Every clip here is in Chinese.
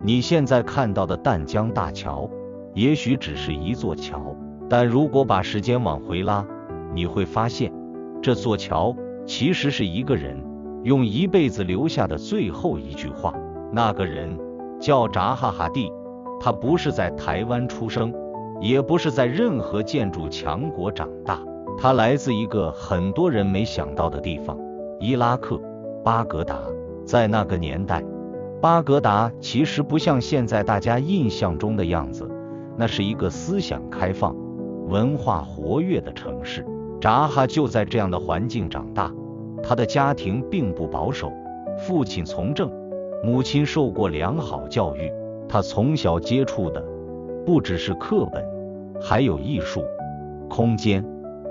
你現在看到的淡江大橋，也許只是一座橋，但如果把時間往回拉，你會發現，這座橋其實是一個人用一輩子留下的最後一句話。那個人叫扎哈哈蒂，他不是在台灣出生，也不是在任何建築強國長大，他來自一個很多人沒想到的地方——伊拉克巴格達。在那個年代，巴格達其實不像現在大家印象中的樣子，那是一個思想開放、文化活躍的城市。扎哈就在這樣的環境長大，他的家庭並不保守，父親從政，母親受過良好教育。他從小接觸的不只是課本，還有藝術、空間，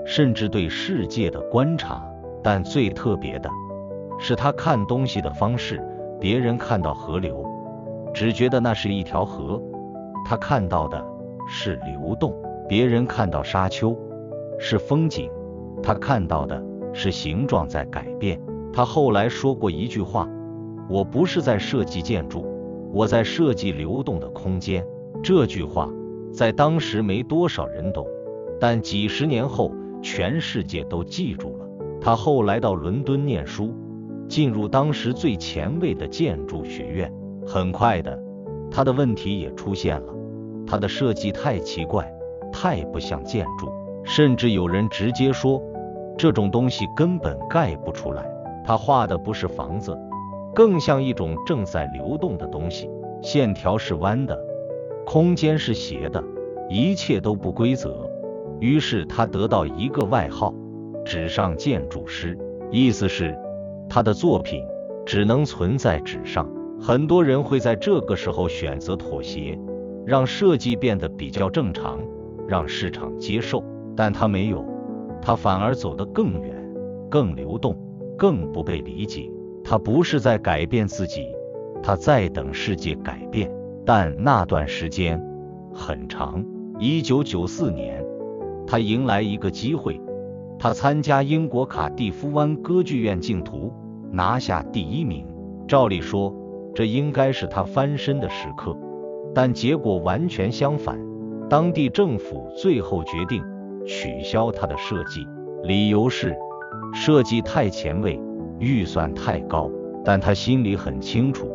甚至對世界的觀察。但最特別的是他看東西的方式，別人看到河流，只覺得那是一條河，他看到的是流動；別人看到沙丘，是風景，他看到的是形狀在改變。他後來說過一句話：我不是在設計建築，我在設計流動的空間。這句話在當時沒多少人懂，但幾十年後，全世界都記住了。他後來到倫敦念書，進入當時最前衛的建築學院。很快的，他的問題也出現了，他的設計太奇怪，太不像建築，甚至有人直接說，這種東西根本蓋不出來。他畫的不是房子，更像一種正在流動的東西，線條是彎的，空間是斜的，一切都不規則。於是他得到一個外號——紙上建築師，意思是他的作品只能存在紙上。很多人會在這個時候選擇妥協，讓設計變得比較正常，讓市場接受，但他沒有，他反而走得更遠，更流動，更不被理解。他不是在改變自己，他在等世界改变。但那段時間很長。1994年，他迎來一個機會，他參加英國卡蒂夫灣歌劇院競圖，拿下第1名。照理說，這應該是他翻身的時刻，但結果完全相反。當地政府最後決定取消他的設計，理由是設計太前衛，預算太高。但他心裡很清楚，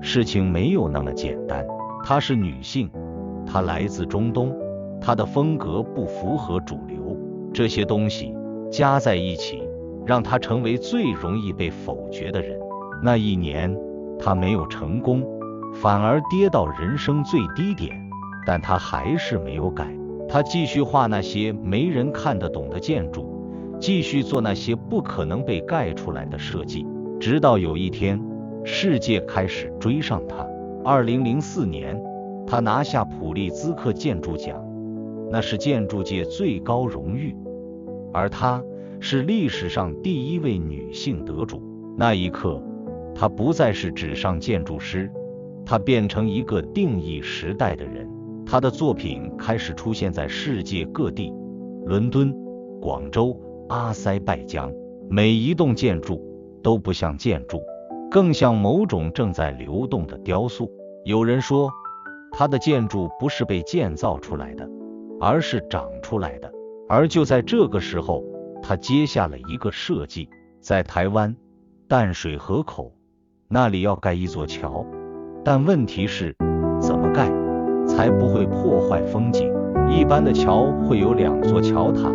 事情沒有那麼簡單。她是女性，她來自中東，她的風格不符合主流，這些東西加在一起，讓她成為最容易被否決的人。那一年，她沒有成功，反而跌到人生最低點，但她還是沒有改。她繼續畫那些沒人看得懂的建築，繼續做那些不可能被蓋出來的設計，直到有一天，世界開始追上她。2004年，她拿下普利茲克建築獎，那是建築界最高榮譽，而她是歷史上第一位女性得主。那一刻，她不再是紙上建築師，她變成一個定義時代的人。她的作品開始出現在世界各地，倫敦、廣州、阿塞拜疆，每一棟建築都不像建築，更像某種正在流動的雕塑。有人說，他的建築不是被建造出來的，而是長出來的。而就在這個時候，他接下了一個設計，在台灣淡水河口，那裡要蓋一座橋，但問題是，怎麼蓋才不會破壞風景？一般的橋會有2座橋塔，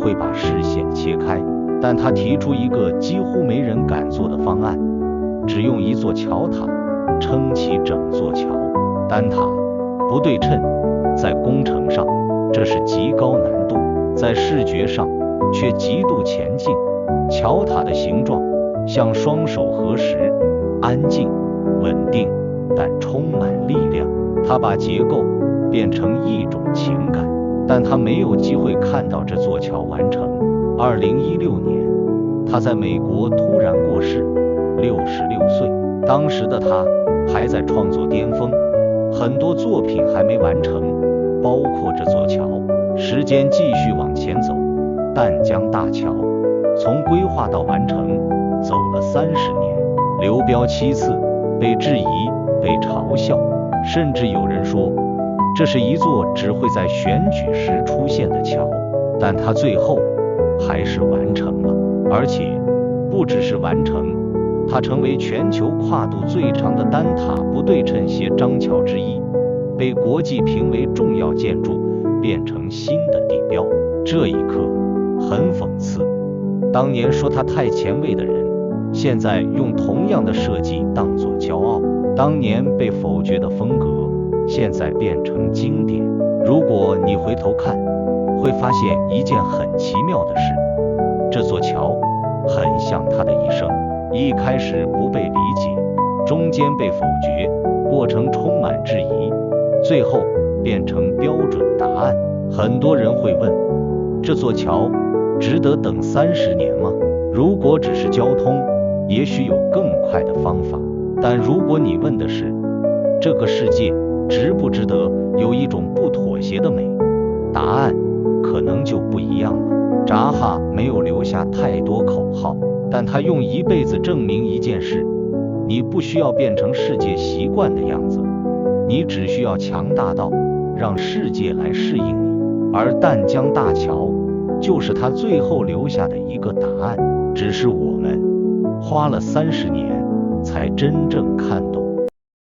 會把視線切開，但他提出一個幾乎沒人敢做的方案，只用1座橋塔撐起整座橋，單塔不對稱，在工程上這是極高難度，在視覺上卻極度前進。橋塔的形狀像雙手合十，安靜、穩定，但充滿力量。他把結構變成一種情感，但他沒有機會看到這座橋完成。2016年，他在美國突然過世，66歲。當時的他還在創作巔峰，很多作品還沒完成，包括這座橋。時間繼續往前走，淡江大橋從規劃到完成走了30年，流標7次，被質疑，被嘲笑，甚至有人說，這是一座只會在選舉時出現的橋，但它最後還是完成了，而且不只是完成，它成為全球跨度最長的单塔不对称斜張橋之一，被国際評為重要建築，變成新的地標。這一刻很諷刺，當年說它太前衛的人，現在用同樣的設計當作驕傲；當年被否決的風格，現在變成經典。如果你回頭看，會發現一件很奇妙的事，這座橋很像他的一生，一開始不被理解，中間被否決，過程充滿質疑，最後變成標準答案。很多人會問，這座橋值得等30年嗎？如果只是交通，也許有更快的方法，但如果你問的是這個世界值不值得有一種不妥協的美，答案可能就不一樣了。扎哈沒有留下太多口號，但他用一輩子證明一件事：你不需要变成世界習慣的樣子，你只需要強大到讓世界來適應你。而淡江大橋就是他最後留下的一個答案，只是我們花了30年才真正看懂。